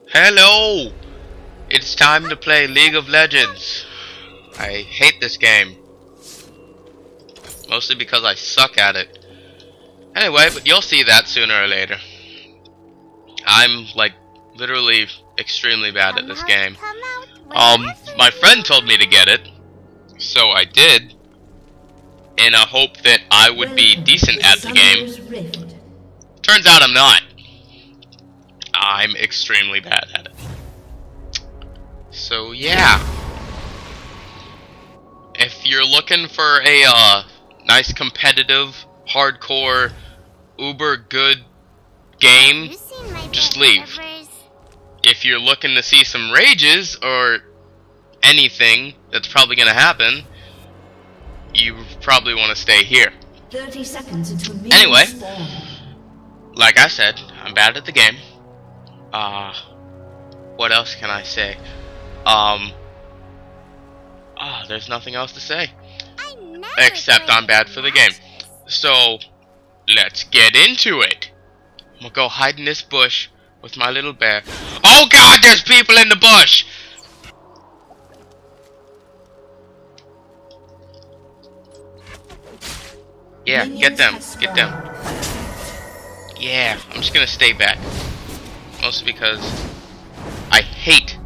Hello! It's time to play League of Legends. I hate this game. Mostly because I suck at it. Anyway, but you'll see that sooner or later. I'm, like, literally extremely bad at this game. My friend told me to get it, so I did, in a hope that I would be decent at the game. Turns out I'm not. I'm extremely bad at it. So yeah. If you're looking for a nice competitive, hardcore, uber good game, just leave. If you're looking to see some rages or anything that's probably gonna happen, you probably want to stay here. 30 seconds until anyway, spawn. Like I said, I'm bad at the game. What else can I say? There's nothing else to say. Except I'm bad for the game. So, let's get into it. I'm gonna go hide in this bush with my little bear. Oh god, there's people in the bush! Yeah, get them, get them. Yeah, I'm just gonna stay back. Mostly because I hate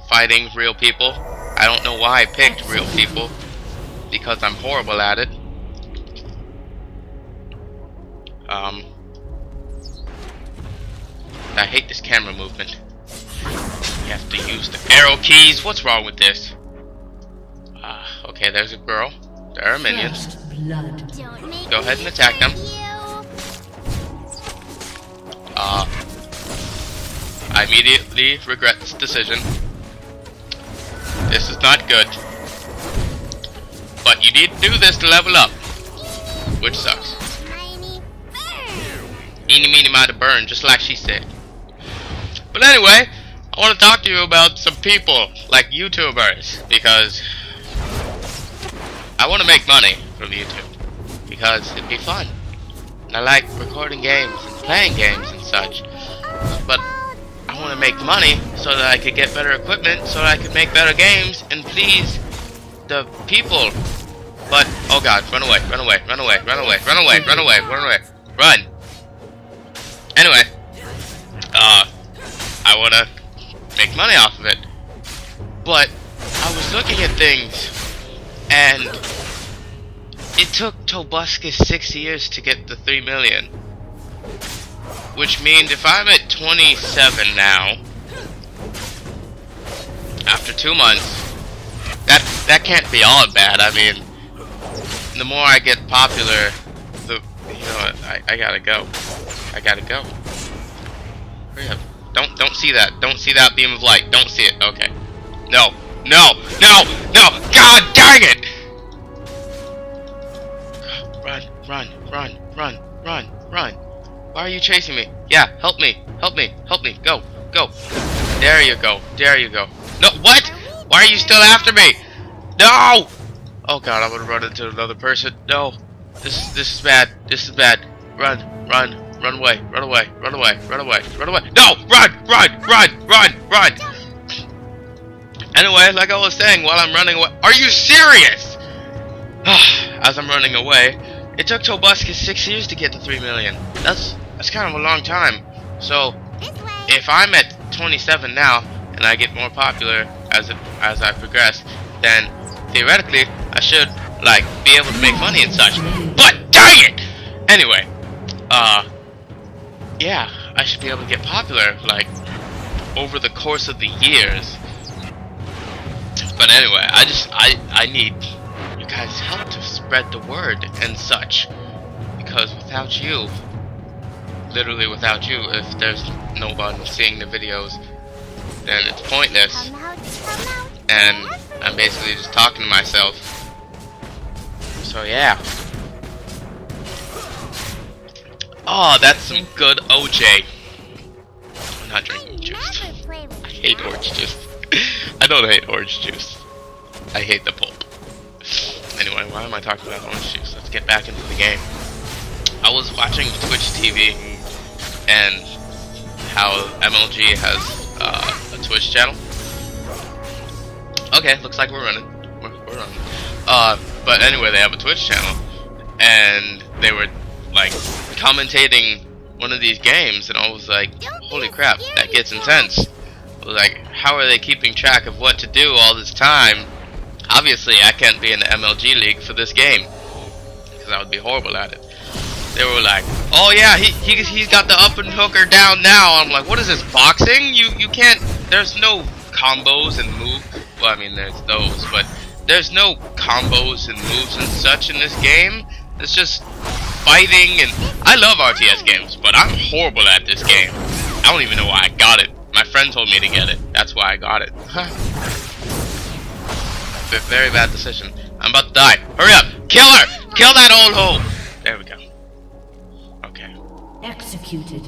fighting real people. I don't know why I picked real people, because I'm horrible at it. I hate this camera movement. You have to use the arrow keys. What's wrong with this? Okay, there's a girl. There are minions. Go ahead and attack them. I immediately regret this decision. This is not good. But you need to do this to level up. Which sucks. Eeny, meeny, miny, burn, just like she said. But anyway, I want to talk to you about some people, like YouTubers, because I want to make money from YouTube. Because it'd be fun. And I like recording games and playing games and such. But I want to make money so that I could get better equipment, so that I could make better games and please the people. But, oh god, run away, run away, run away, run away, run away, run away, run away, run. Anyway, I want to make money off of it. But I was looking at things, and it took Tobuscus 6 years to get the 3 million. Which means if I'm at 27 now, after 2 months, that can't be all bad. I mean, the more I get popular, I gotta go. I gotta go. Hurry up. Don't see that. Don't see that beam of light. Don't see it. Okay. No. No. No. No. God dang it! Run. Run. Run. Run. Run. Run. Why are you chasing me? Yeah. Help me. Help me. Help me. Go. Go. There you go. There you go. No. What? Why are you still after me? No! Oh god, I'm gonna run into another person. No. This is bad. This is bad. Run. Run. Run away, run away, run away, run away, run away. No! Run! Run! Run! Run! Run! Anyway, like I was saying while I'm running away. Are you serious? As I'm running away, it took Tobuscus 6 years to get to 3 million. That's kind of a long time. So, if I'm at 27 now, and I get more popular as I progress, then theoretically, I should, like, be able to make money and such. But, dang it! Anyway, yeah, I should be able to get popular, like, over the course of the years. But anyway, I need you guys' help to spread the word and such. Because without you, literally without you, if there's no one seeing the videos, then it's pointless. And I'm basically just talking to myself. So yeah. Oh, that's some good OJ. I'm not drinking juice. I hate orange juice. I don't hate orange juice. I hate the pulp. Anyway, why am I talking about orange juice? Let's get back into the game. I was watching Twitch TV, and how MLG has a Twitch channel. Okay, looks like we're running. We're running. But anyway, they have a Twitch channel, and they were like commentating one of these games, and I was like, holy crap, that gets intense. I was like, how are they keeping track of what to do all this time? Obviously, I can't be in the MLG league for this game, because I would be horrible at it. They were like, oh yeah, he's got the up and hooker down now. I'm like, what is this, boxing? You can't, there's no combos and moves. Well, I mean, there's those, but there's no combos and moves and such in this game. It's just fighting, and I love RTS games, but I'm horrible at this game. I don't even know why I got it. My friend told me to get it. That's why I got it. Very bad decision. I'm about to die. Hurry up! Kill her! Kill that old hoe! There we go. Okay. Executed.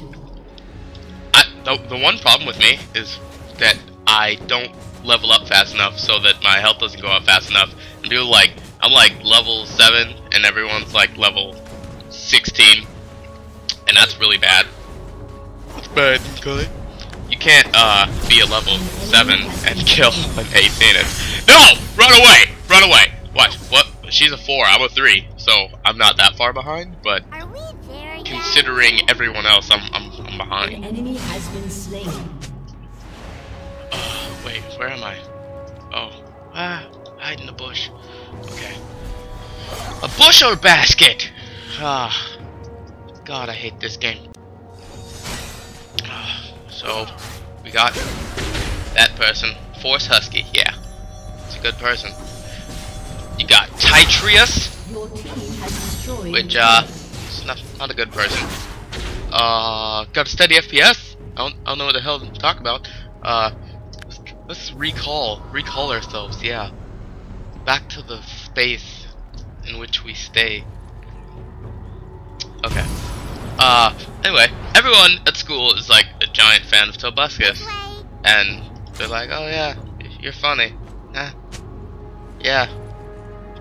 The one problem with me is that I don't level up fast enough so that my health doesn't go up fast enough. And people like, I'm like level 7 and everyone's like level 16. And that's really bad. That's bad, okay? You can't be a level 7 and kill an 18. No! Run away! Run away! Watch, what? She's a 4, I'm a 3, so I'm not that far behind, but considering everyone else, I'm behind. An enemy has been slain. Wait, where am I? Oh, hide in the bush. Okay. A bushel basket! Ah, God, I hate this game. So, we got that person, Force Husky, yeah. It's a good person. You got Titrius, which, is not a good person. Got a steady FPS. I don't know what the hell to talk about. Let's recall ourselves, yeah. Back to the space in which we stay. Okay. Anyway, everyone at school is like a giant fan of Tobuscus, and they're like, oh yeah, you're funny. Yeah.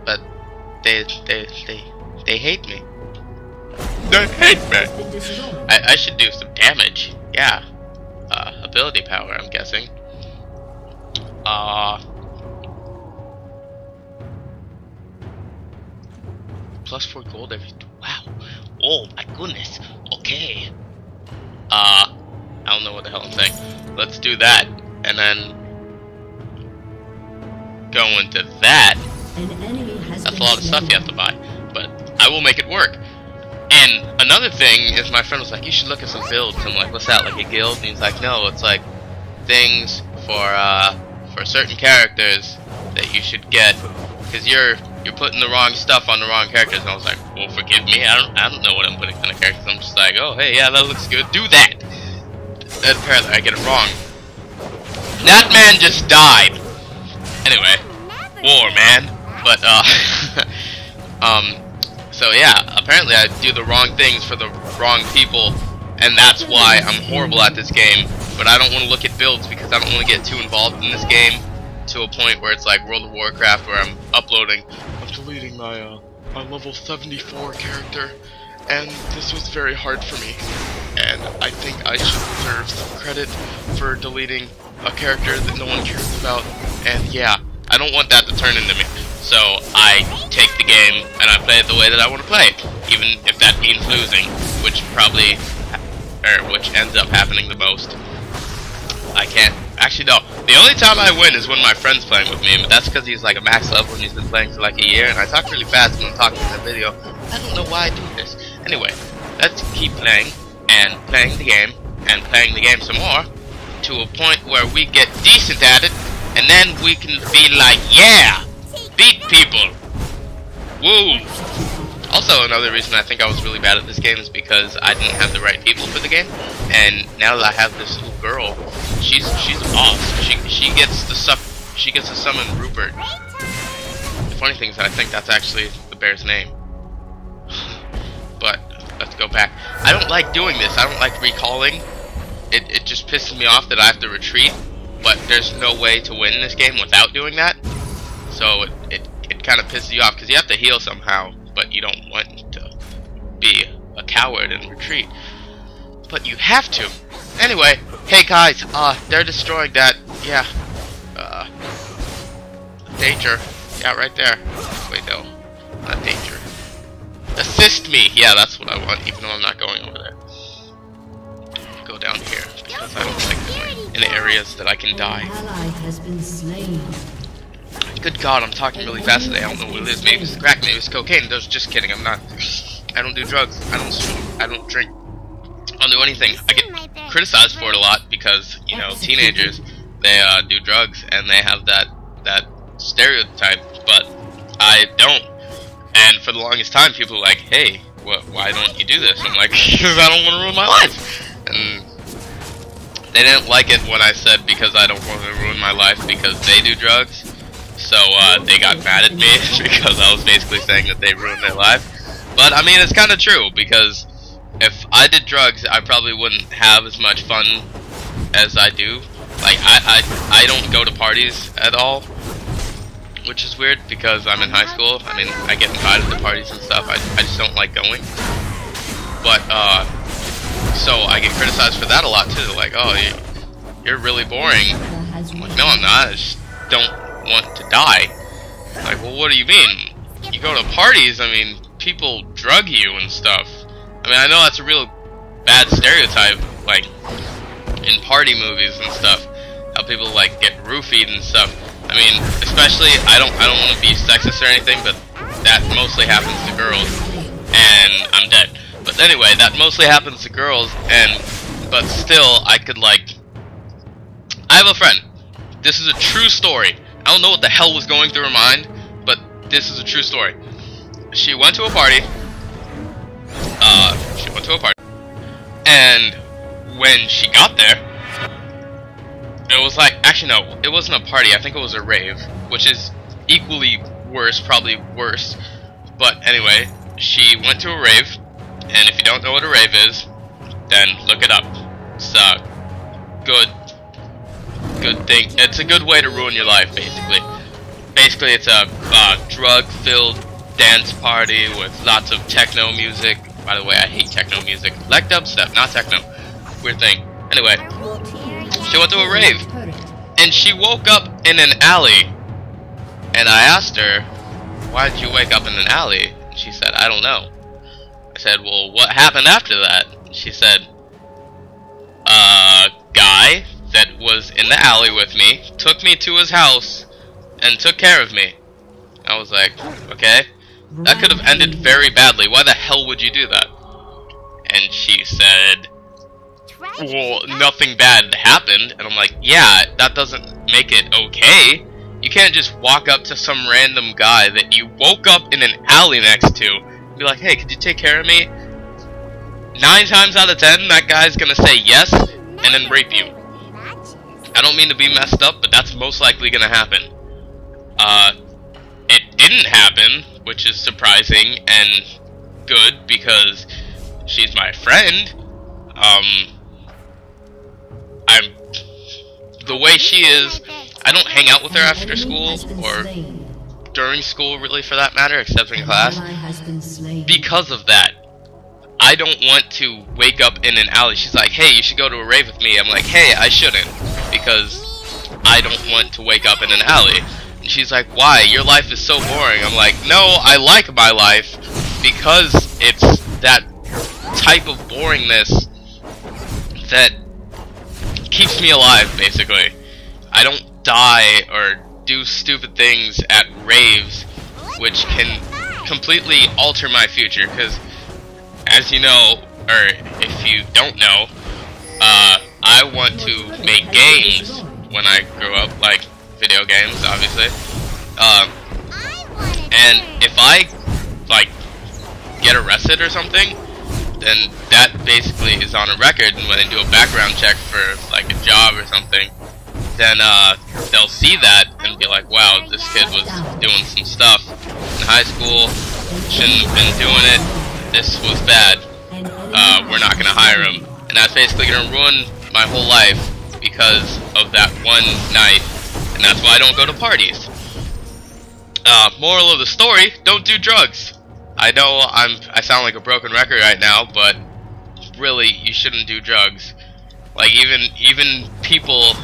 But they hate me. They hate me. I should do some damage. Yeah. Ability power, I'm guessing. +4 gold every. Wow. Oh my goodness. Okay. I don't know what the hell I'm saying. Let's do that, and then go into that. That's a lot of stuff you have to buy, but I will make it work. And another thing is, my friend was like, you should look at some builds. I'm like, what's that, like a guild? And he's like, no, it's like things for certain characters that you should get, because you're putting the wrong stuff on the wrong characters. And I was like, well, forgive me, I don't know what I'm putting on the characters. I'm just like, oh hey, yeah, that looks good, do that. And apparently I get it wrong. That man just died. Anyway, war, man. But so yeah, apparently I do the wrong things for the wrong people, and that's why I'm horrible at this game. But I don't want to look at builds, because I don't want to get too involved in this game to a point where it's like World of Warcraft, where I'm deleting my level 74 character, and this was very hard for me, and I think I should deserve some credit for deleting a character that no one cares about. And yeah, I don't want that to turn into me. So I take the game and I play it the way that I want to play it, even if that means losing, which ends up happening the most. I can't. Actually, no. The only time I win is when my friend's playing with me, but that's because he's like a max level and he's been playing for like a year, and I talk really fast when I'm talking in the video. I don't know why I do this. Anyway, let's keep playing, and playing the game, and playing the game some more, to a point where we get decent at it, and then we can be like, yeah! Beat people! Woo! Also, another reason I think I was really bad at this game is because I didn't have the right people for the game, and now that I have this little girl, she's a boss. She gets to summon Rupert. The funny thing is that I think that's actually the bear's name. But let's go back. I don't like doing this. I don't like recalling. It just pisses me off that I have to retreat, but there's no way to win this game without doing that. So it kind of pisses you off, because you have to heal somehow, but you don't want to be a coward and retreat. But you have to. Anyway, hey guys, they're destroying that, yeah, danger, yeah, right there. Wait, no, not danger. Assist me, yeah, that's what I want, even though I'm not going over there. Go down here, because I don't like going in areas that I can die. Ally has been slain. Good God, I'm talking really fast today. I don't know what it is. Maybe it's crack, maybe it's cocaine. Just kidding. I'm not. I don't do drugs. I don't smoke. I don't drink. I don't do anything. I get criticized for it a lot because, you know, teenagers, they do drugs and they have that stereotype, but I don't. And for the longest time, people were like, "Hey, why don't you do this?" I'm like, "Because I don't want to ruin my life." And they didn't like it when I said because I don't want to ruin my life because they do drugs. So they got mad at me because I was basically saying that they ruined their life. But I mean, it's kind of true, because if I did drugs, I probably wouldn't have as much fun as I do. Like, I don't go to parties at all, which is weird because I'm in high school. I mean, I get invited to parties and stuff. I just don't like going. But so I get criticized for that a lot too. Like, oh, you're really boring. I'm like, no, I'm not. I just don't want to die. Like, well, what do you mean? You go to parties, I mean, people drug you and stuff. I mean, I know that's a real bad stereotype, like, in party movies and stuff, how people, like, get roofied and stuff. I mean, especially, I don't want to be sexist or anything, but that mostly happens to girls, and I'm dead. But anyway, that mostly happens to girls, but still, I could, like, I have a friend. This is a true story. I don't know what the hell was going through her mind, but this is a true story. She went to a party. And when she got there, it was like, actually no, it wasn't a party, I think it was a rave, which is equally worse, probably worse. But anyway, she went to a rave, and if you don't know what a rave is, then look it up. It's a good thing. It's a good way to ruin your life, basically. Basically, it's a drug-filled dance party with lots of techno music. By the way, I hate techno music. Like dubstep, not techno. Weird thing. Anyway, she went to a rave, and she woke up in an alley. And I asked her, "Why did you wake up in an alley?" And she said, "I don't know." I said, "Well, what happened after that?" She said, guy that was in the alley with me took me to his house and took care of me." I was like, okay, that could have ended very badly. Why the hell would you do that? And she said, well, nothing bad happened. And I'm like, yeah, that doesn't make it okay. You can't just walk up to some random guy that you woke up in an alley next to and be like, "Hey, could you take care of me?" 9 times out of 10, that guy's gonna say yes and then rape you. I don't mean to be messed up, but that's most likely gonna happen. It didn't happen, which is surprising and good because she's my friend. The way she is, I don't hang out with her after school or during school, really, for that matter, except in class, because of that. I don't want to wake up in an alley. She's like, "Hey, you should go to a rave with me." I'm like, "Hey, I shouldn't, because I don't want to wake up in an alley." And she's like, "Why? Your life is so boring." I'm like, "No, I like my life because it's that type of boringness that keeps me alive, basically. I don't die or do stupid things at raves, which can completely alter my future, because as you know, or if you don't know, I want to make games when I grow up, like video games, obviously. And if I, like, get arrested or something, then that basically is on a record, and when they do a background check for, like, a job or something, then they'll see that and be like, "Wow, this kid was doing some stuff in high school, shouldn't have been doing it, this was bad, we're not gonna hire him." And that's basically gonna ruin my whole life because of that one night, and that's why I don't go to parties. Moral of the story, don't do drugs. I know I sound like a broken record right now, but really, you shouldn't do drugs. Like, even people,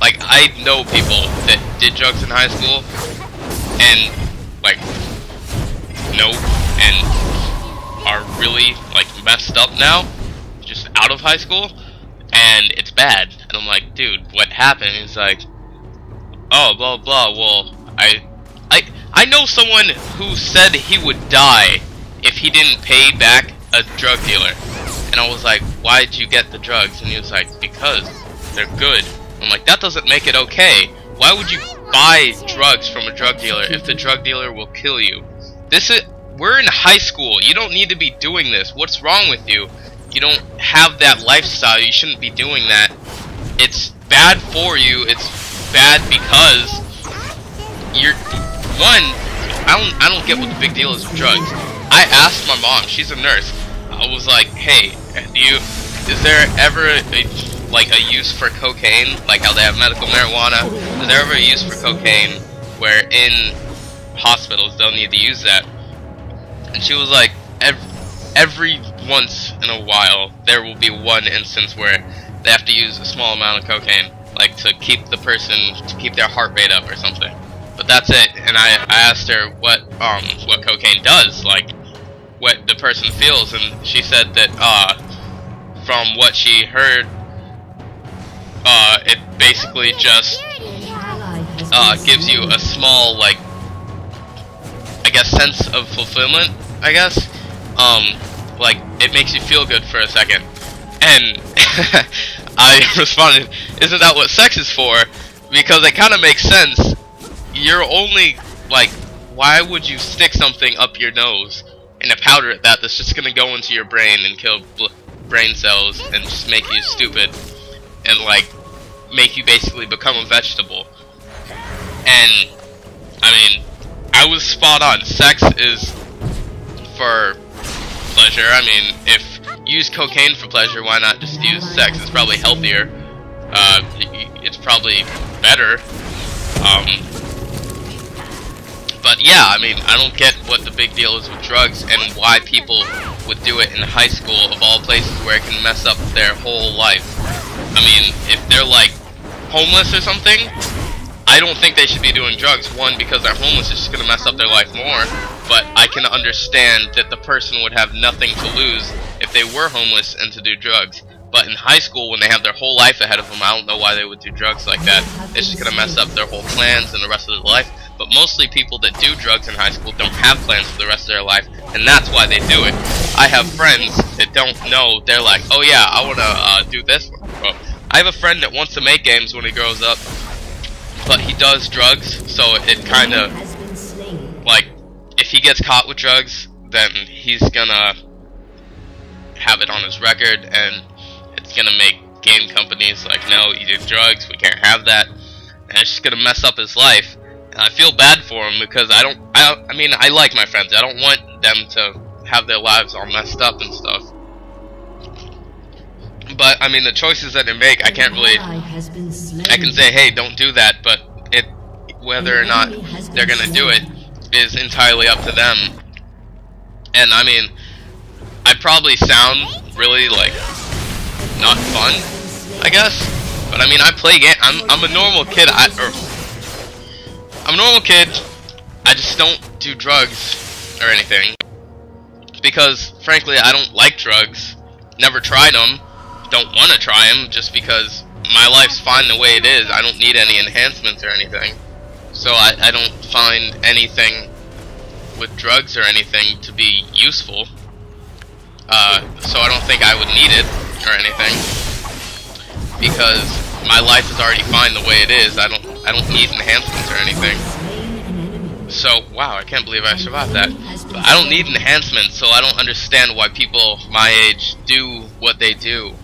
like, I know people that did drugs in high school and like and are really like messed up now, just out of high school, and it's bad. And I'm like, dude, what happened? He's like, oh, blah blah. Well, I know someone who said he would die if he didn't pay back a drug dealer. And I was like, why did you get the drugs? And he was like, because they're good. I'm like, that doesn't make it okay. Why would you buy drugs from a drug dealer if the drug dealer will kill you? We're in high school. You don't need to be doing this. What's wrong with you? You don't have that lifestyle. You shouldn't be doing that. It's bad for you. It's bad because you're I don't get what the big deal is with drugs. I asked my mom. She's a nurse. I was like, hey, is there ever a use for cocaine, like how they have medical marijuana? Is there ever a use for cocaine where in hospitals they'll need to use that? And she was like, every once in a while there will be one instance where they have to use a small amount of cocaine, like to keep their heart rate up or something. But that's it. And I asked her what cocaine does, like what the person feels, and she said that from what she heard, it basically just gives you a small, like, I guess, sense of fulfillment, I guess. Like, it makes you feel good for a second. And I responded, isn't that what sex is for? Because it kind of makes sense. You're only, like, why would you stick something up your nose and a powder at that's just gonna go into your brain and kill brain cells and just make you stupid and, like, make you basically become a vegetable? And, I mean, I was spot on. Sex is for pleasure. I mean, if you use cocaine for pleasure, why not just use sex? It's probably healthier. It's probably better. But yeah, I mean, I don't get what the big deal is with drugs and why people would do it in high school, of all places, where it can mess up their whole life. I mean, if they're like homeless or something, I don't think they should be doing drugs. One, because they're homeless, it's just going to mess up their life more. But I can understand that the person would have nothing to lose if they were homeless and to do drugs. But in high school, when they have their whole life ahead of them, I don't know why they would do drugs like that. It's just going to mess up their whole plans and the rest of their life. But mostly people that do drugs in high school don't have plans for the rest of their life, and that's why they do it. I have friends that don't know. They're like, oh yeah, I want to do this. Well, I have a friend that wants to make games when he grows up, but he does drugs, so it kind of, like, if he gets caught with drugs, then he's gonna have it on his record, and it's gonna make game companies like, no, you did drugs, we can't have that, and it's just gonna mess up his life. And I feel bad for him because I mean, I like my friends. I don't want them to have their lives all messed up and stuff. But I mean, the choices that they make, I can't really. I can say, hey, don't do that, but whether or not they're gonna do it is entirely up to them. And I mean, I probably sound really, like, not fun, I guess. But I mean, I play games. I'm a normal kid. I'm a normal kid. I just don't do drugs or anything because, frankly, I don't like drugs. Never tried them. Don't want to try them just because my life's fine the way it is. I don't need any enhancements or anything. So I don't find anything with drugs or anything to be useful. So I don't think I would need it or anything because my life is already fine the way it is. I don't need enhancements or anything. So, wow, I can't believe I survived that. But I don't need enhancements, so I don't understand why people my age do what they do.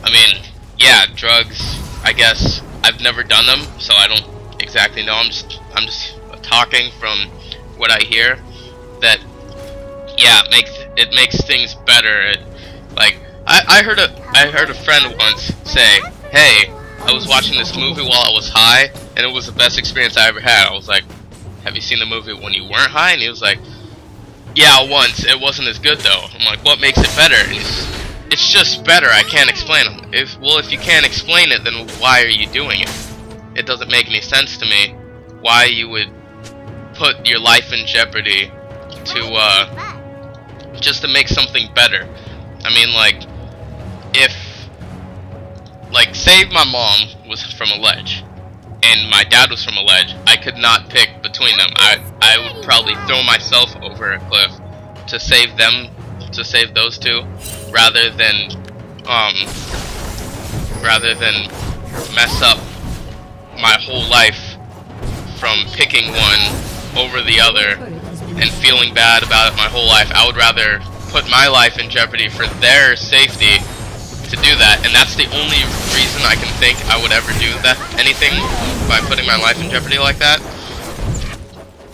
I mean, yeah, drugs, I guess I've never done them, so I don't exactly know. I'm just talking from what I hear that, yeah, it makes things better. I heard a friend once say, hey, I was watching this movie while I was high, and it was the best experience I ever had. I was like, have you seen the movie when you weren't high? And he was like, yeah, once. It wasn't as good, though. I'm like, what makes it better? And it's just better. I can't explain them. If you can't explain it, then why are you doing it? It doesn't make any sense to me why you would put your life in jeopardy to just to make something better. I mean, like, if, like, say my mom was from a ledge and my dad was from a ledge, I could not pick between them. I would probably throw myself over a cliff to save them, to save those two, rather than mess up my whole life from picking one over the other and feeling bad about it my whole life. I would rather put my life in jeopardy for their safety to do that, and that's the only reason I can think I would ever do that, anything by putting my life in jeopardy like that.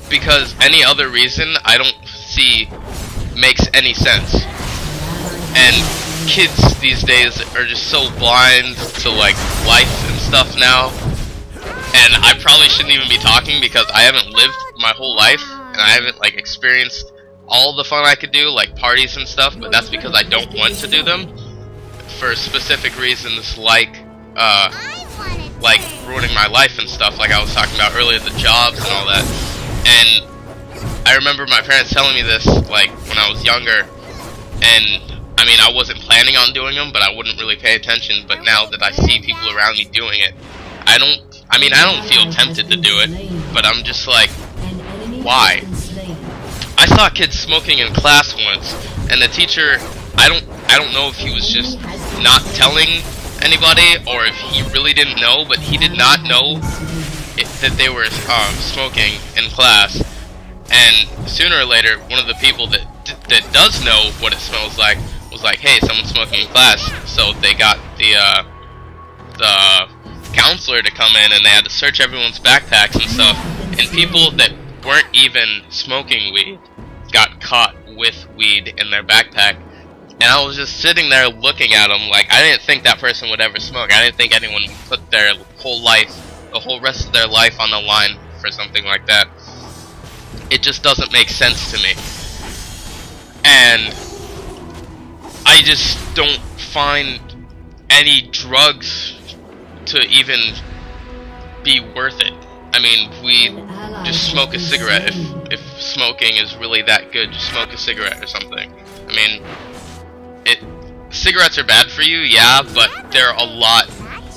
Because any other reason I don't see makes any sense. And kids these days are just so blind to like life and stuff now. And I probably shouldn't even be talking because I haven't lived my whole life and I haven't like experienced all the fun I could do, like parties and stuff, but that's because I don't want to do them for specific reasons, like ruining my life and stuff, like I was talking about earlier, the jobs and all that. And I remember my parents telling me this like when I was younger, and I mean I wasn't planning on doing them, but I wouldn't really pay attention. But now that I see people around me doing it, I don't feel tempted to do it, but I'm just like, why? I saw kids smoking in class once, and the teacher, I don't know if he was just not telling anybody or if he really didn't know, but he did not know that they were smoking in class. And sooner or later, one of the people that does know what it smells like was like, hey, someone's smoking in class. So they got the counselor to come in, and they had to search everyone's backpacks and stuff. And people that weren't even smoking weed got caught with weed in their backpack. And I was just sitting there looking at them like, I didn't think that person would ever smoke. I didn't think anyone would put their whole life, the whole rest of their life on the line for something like that. It just doesn't make sense to me. And I just don't find any drugs to even be worth it. I mean, just smoke a cigarette. If smoking is really that good, just smoke a cigarette or something. I mean, cigarettes are bad for you, yeah, but there are a lot.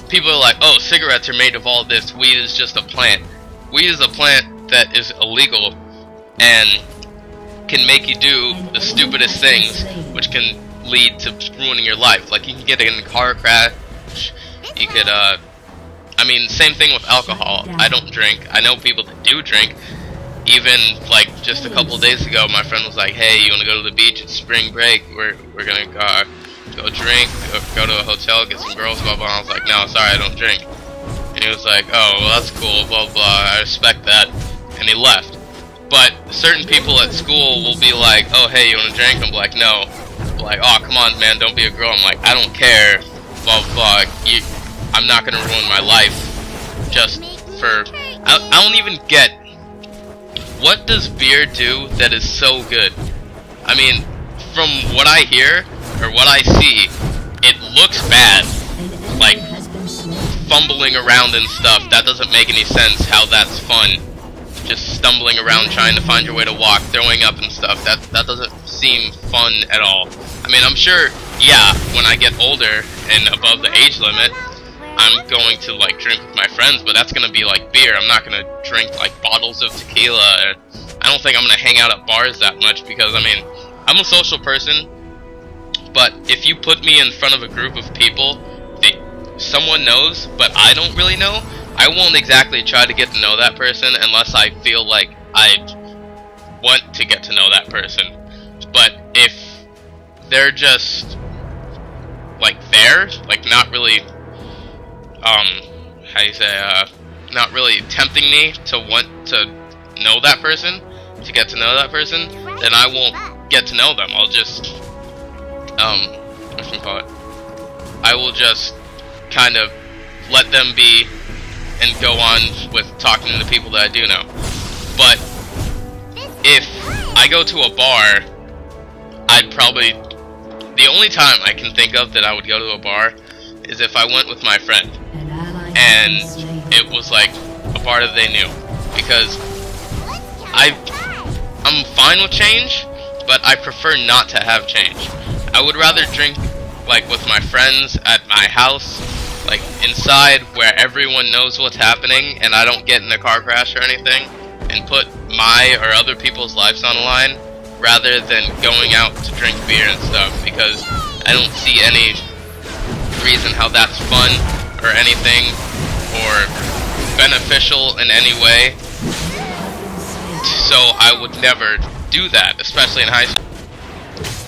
People are like, oh, cigarettes are made of all this. Weed is just a plant. Weed is a plant that is illegal and can make you do the stupidest things, which can lead to ruining your life. Like, you can get in a car crash. You could, I mean, same thing with alcohol. I don't drink. I know people that do drink. Even, like, just a couple of days ago, my friend was like, hey, you want to go to the beach? It's spring break. We're going to go drink, go to a hotel, get some girls, blah, blah. And I was like, no, sorry, I don't drink. And he was like, oh, well, that's cool, blah, blah. I respect that. And he left. But certain people at school will be like, oh, hey, you want to drink? I'm like, no. I'm like, oh, come on, man, don't be a girl. I'm like, I don't care, blah, blah. I'm not going to ruin my life just for... I don't even get... What does beer do that is so good? I mean, from what I hear, or what I see, it looks bad. Like, fumbling around and stuff, that doesn't make any sense how that's fun. Just stumbling around trying to find your way to walk, throwing up and stuff, that doesn't seem fun at all. I mean, I'm sure, yeah, when I get older and above the age limit, I'm going to, like, drink with my friends, but that's gonna be like beer. I'm not gonna drink, like, bottles of tequila. I don't think I'm gonna hang out at bars that much because, I mean, I'm a social person, but if you put me in front of a group of people that someone knows, but I don't really know, I won't exactly try to get to know that person unless I feel like I want to get to know that person. But if they're just, like, there, like, not really... not really tempting me to want to know that person, to get to know that person, then I won't get to know them. I'll just, I will just kind of let them be and go on with talking to the people that I do know. But if I go to a bar, I'd probably the only time I can think of that I would go to a bar is if I went with my friend, An ally and has been slain. it was like a bar that they knew, because I'm fine with change, but I prefer not to have change. I would rather drink like with my friends at my house, like inside where everyone knows what's happening and I don't get in a car crash or anything and put my or other people's lives on the line, rather than going out to drink beer and stuff, because I don't see any reason how that's fun or anything or beneficial in any way. So I would never do that, especially in high school,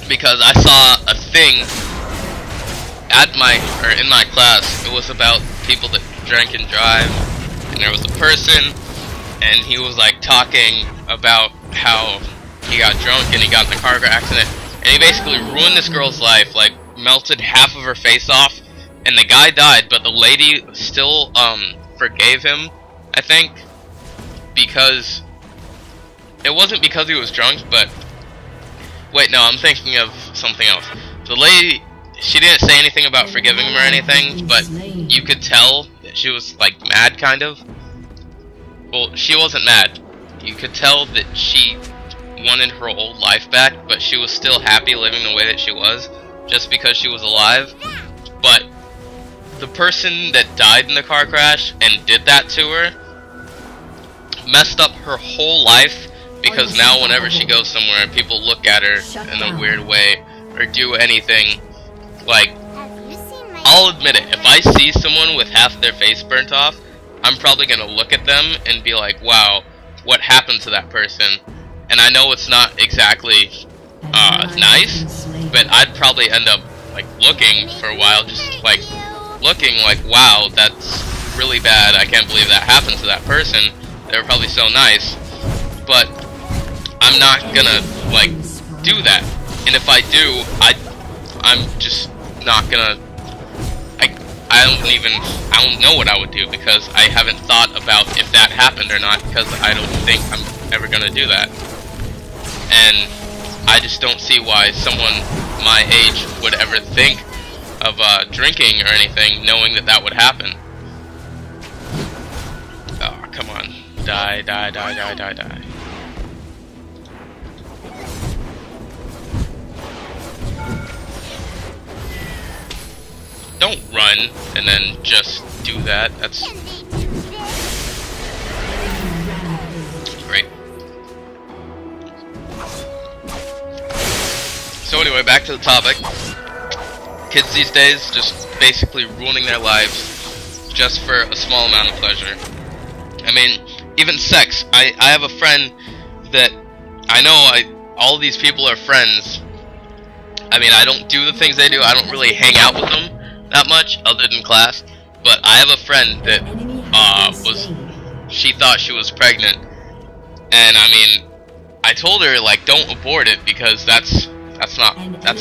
because I saw a thing at in my class. It was about people that drink and drive, and there was a person, and he was like talking about how he got drunk and he got in a car accident, and he basically ruined this girl's life, like melted half of her face off, and the guy died, but the lady still forgave him, I think, because it wasn't because he was drunk, but wait, no, I'm thinking of something else. The lady, she didn't say anything about forgiving him or anything, but you could tell that she was like mad, kind of. Well, she wasn't mad. You could tell that she wanted her old life back, but she was still happy living the way that she was, just because she was alive. But the person that died in the car crash and did that to her messed up her whole life, because now whenever she goes somewhere, people look at her in a weird way or do anything. Like, I'll admit it, if I see someone with half their face burnt off, I'm probably gonna look at them and be like, wow, what happened to that person? And I know it's not exactly nice, but I'd probably end up like looking for a while, just like looking like, wow, that's really bad, I can't believe that happened to that person. They were probably so nice. But I'm not gonna like do that, and if I do, I'm just not gonna. I don't know what I would do, because I haven't thought about if that happened or not, because I don't think I'm ever gonna do that, and I just don't see why someone my age would ever think of drinking or anything, knowing that that would happen. Oh, come on. Die, die, die, die, die, die. Don't run and then just do that. That's great. So anyway, back to the topic. Kids these days just basically ruining their lives just for a small amount of pleasure. I mean, even sex. I have a friend that I know all these people are friends. I mean, I don't do the things they do. I don't really hang out with them that much, other than class. But I have a friend that she thought she was pregnant, and I mean, I told her like, don't abort it, because that's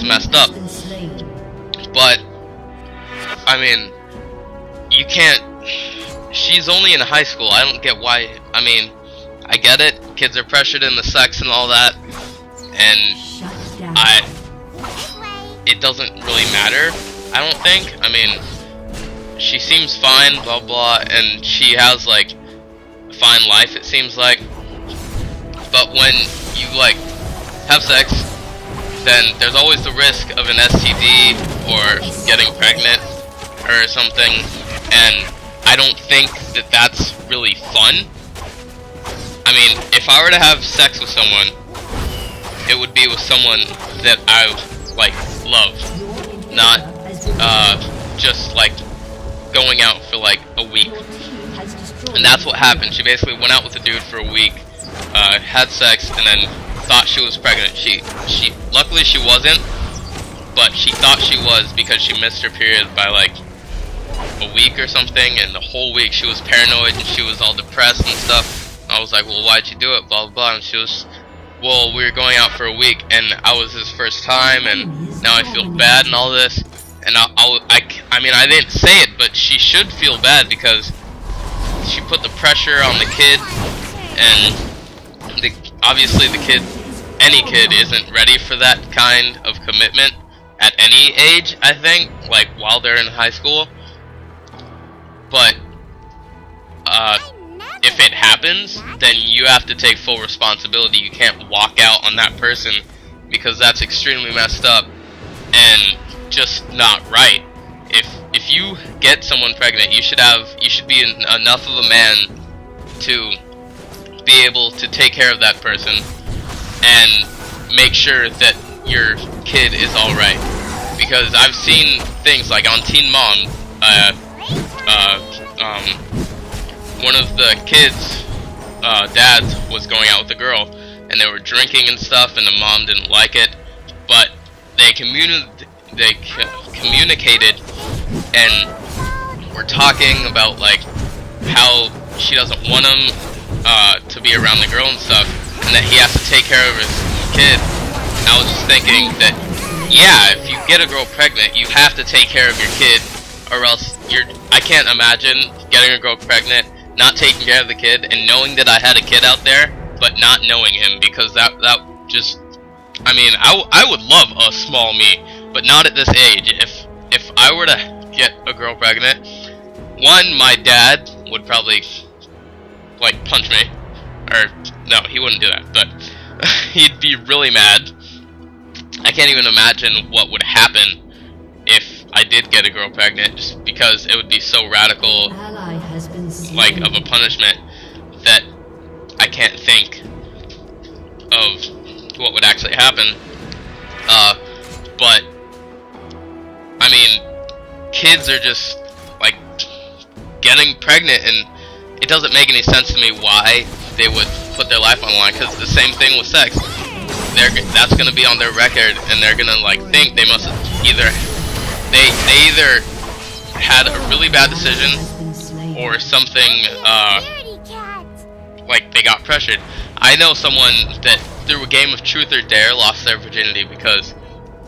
messed up. But I mean, you can't. She's only in high school. I don't get why. I mean, I get it. Kids are pressured into sex and all that, and it doesn't really matter, I don't think. I mean, she seems fine, blah blah, and she has like a fine life, it seems like. But when you like have sex, then there's always the risk of an STD or getting pregnant or something, and I don't think that that's really fun. I mean, if I were to have sex with someone, it would be with someone that I like love, not just like going out for like a week. And that's what happened. She basically went out with a dude for a week, had sex, and then thought she was pregnant. She luckily she wasn't, but she thought she was, because she missed her period by like a week or something, and the whole week she was paranoid and she was all depressed and stuff. I was like, well, why'd you do it, blah blah blah, and she was, well, we were going out for a week and I was his first time and now I feel bad and all this. And I mean, I didn't say it, but she should feel bad, because she put the pressure on the kid, and obviously the kid, any kid, isn't ready for that kind of commitment. at any age, I think, like while they're in high school. But if it happens, then you have to take full responsibility. You can't walk out on that person, because that's extremely messed up and just not right. If you get someone pregnant, you should be enough of a man to be able to take care of that person and make sure that your kid is alright. Because I've seen things like on Teen Mom, one of the kids' dads was going out with a girl, and they were drinking and stuff, and the mom didn't like it, but they communicated and were talking about like how she doesn't want him to be around the girl and stuff, and that he has to take care of his kid. And I was just thinking that, yeah, if you get a girl pregnant, you have to take care of your kid, or else I can't imagine getting a girl pregnant, not taking care of the kid, and knowing that I had a kid out there, but not knowing him, because that just, I mean, I would love a small me, but not at this age. If I were to get a girl pregnant, one, my dad would probably like punch me, or no, he wouldn't do that, but he'd be really mad. I can't even imagine what would happen if I did get a girl pregnant, just because it would be so radical, like, of a punishment, that I can't think of what would actually happen. But I mean, kids are just like getting pregnant, and it doesn't make any sense to me why they would put their life on the line, because the same thing with sex. That's gonna be on their record, and they're gonna like think they must either they either had a really bad decision, or something like they got pressured. I know someone that through a game of Truth or Dare lost their virginity because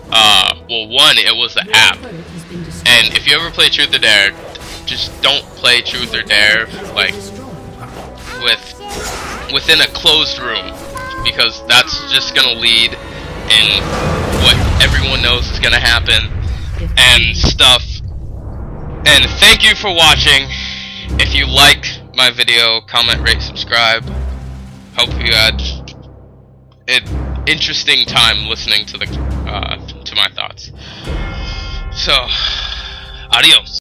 well, one, it was the app, and if you ever play Truth or Dare, just don't play Truth or Dare like within a closed room, because that's just gonna lead in what everyone knows is gonna happen and stuff. And thank you for watching. If you liked my video, comment, rate, subscribe. Hope you had an interesting time listening to the to my thoughts. So, adios.